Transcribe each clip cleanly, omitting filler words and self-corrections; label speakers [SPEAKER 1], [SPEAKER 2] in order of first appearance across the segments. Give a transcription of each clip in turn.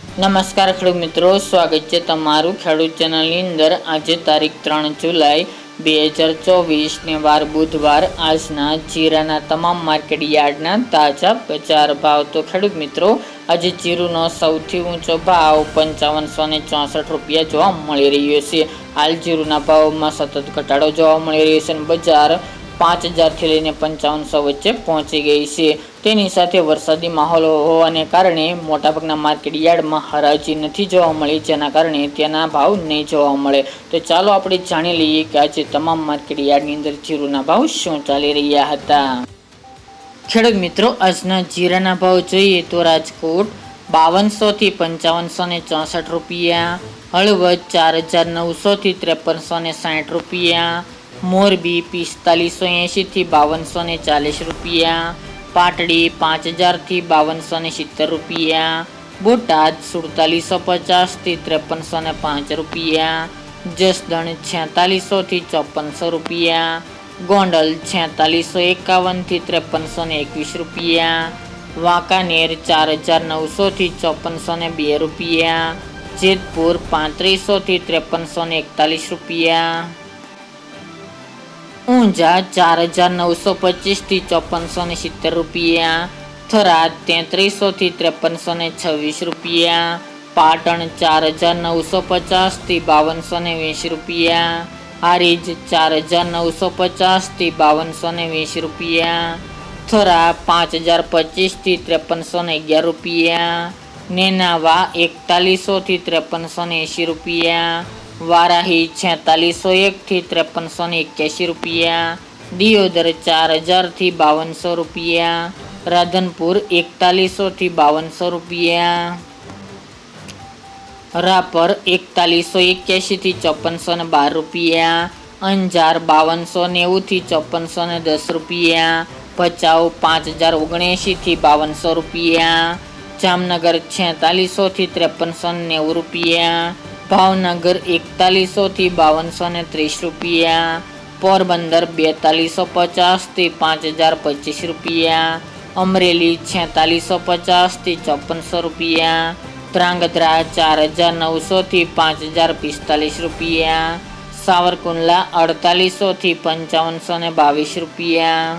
[SPEAKER 1] નમસ્કાર ખેડૂત મિત્રો, સ્વાગત છે તમારું ખેડૂત ચેનલની અંદર। આજે તારીખ 3 જુલાઈ 2024 ને વાર બુધવાર। આજના જીરાના તમામ માર્કેટ યાર્ડના તાજા બજાર ભાવ। તો ખેડૂત મિત્રો, આજે જીરુનો સૌથી ઊંચો ભાવ 5564 રૂપિયા જોવા મળી રહ્યો છે। હાલ જીરુના ભાવમાં સતત ઘટાડો જોવા મળી રહ્યો છે અને બજાર 5000 થી લઈને 5500 વચ્ચે પહોંચી ગઈ છે। તેની સાથે વરસાદી માહોલ હોવાને કારણે મોટાભાગના માર્કેટ યાર્ડમાં હરાજી નથી જોવા મળી, જેના કારણે તેના ભાવ નહીં જોવા મળે। તો ચાલો આપણે જાણી લઈએ કે આજે તમામ માર્કેટ યાર્ડની અંદર જીરુના ભાવ શું ચાલી રહ્યા હતા। ખેડૂત મિત્રો, આજના જીરાના ભાવ જોઈએ તો રાજકોટ 5200 થી 5564 રૂપિયા, હળવદ 4900 થી 5360 રૂપિયા, મોરબી 4580 થી 5240 રૂપિયા, પાટડી 5000 થી 5270 રૂપિયા, બોટાદ 4750 થી 5305 રૂપિયા, જસદણ 4600 થી 5400 રૂપિયા, ગોંડલ 4651 થી 5321 રૂપિયા, વાંકાનેર 4900 થી 5402 રૂપિયા, જેતપુર 3500 થી 5341 રૂપિયા, ઊંઝા 4925 થી 5470 રૂપિયા, થરાદ 3300 થી 5326 રૂપિયા, પાટણ 4950 થી 5220 રૂપિયા, હારીજ 4950 થી 5220 રૂપિયા, થરા 5025 થી 5311 રૂપિયા, નેનાવા 4100 થી 5380 રૂપિયા, વારાહી 4601 થી 5381 રૂપિયા, દિયોદર 4000 થી 5200 રૂપિયા, રાધનપુર 4100 થી 5200 રૂપિયા, રાપર 4181 થી 5412 રૂપિયા, અંજાર 5290 થી 5410 રૂપિયા, ભચાઉ 5079 થી 5200 રૂપિયા, જામનગર 4600 થી 5390 રૂપિયા, ભાવનગર 4100 થી 5230 રૂપિયા, પોરબંદર 4250 થી 5025 રૂપિયા, અમરેલી 4650 થી 5400 રૂપિયા, ધ્રાંગધ્રા 4900 થી 5045 રૂપિયા, સાવરકુંડલા 4800 થી 5522 રૂપિયા,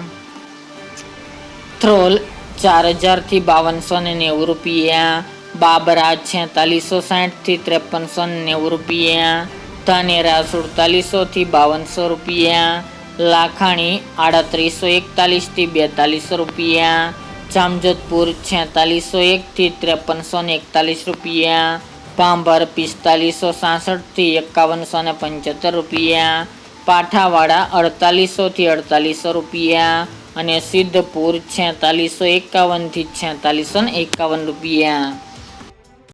[SPEAKER 1] થ્રોલ 4000 થી 5290 રૂપિયા, બાબરા 4660 થી 5390 રૂપિયા, ધાનેરા 4700 થી 5200 રૂપિયા, લાખાણી 3841 થી 4200 રૂપિયા, જામજોધપુર 4601 થી 5341 રૂપિયા, ભાંભર 4566 થી 5175 રૂપિયા, પાઠાવાડા 4800 થી 4800 રૂપિયા અને સિદ્ધપુર 4651 થી 4651 રૂપિયા।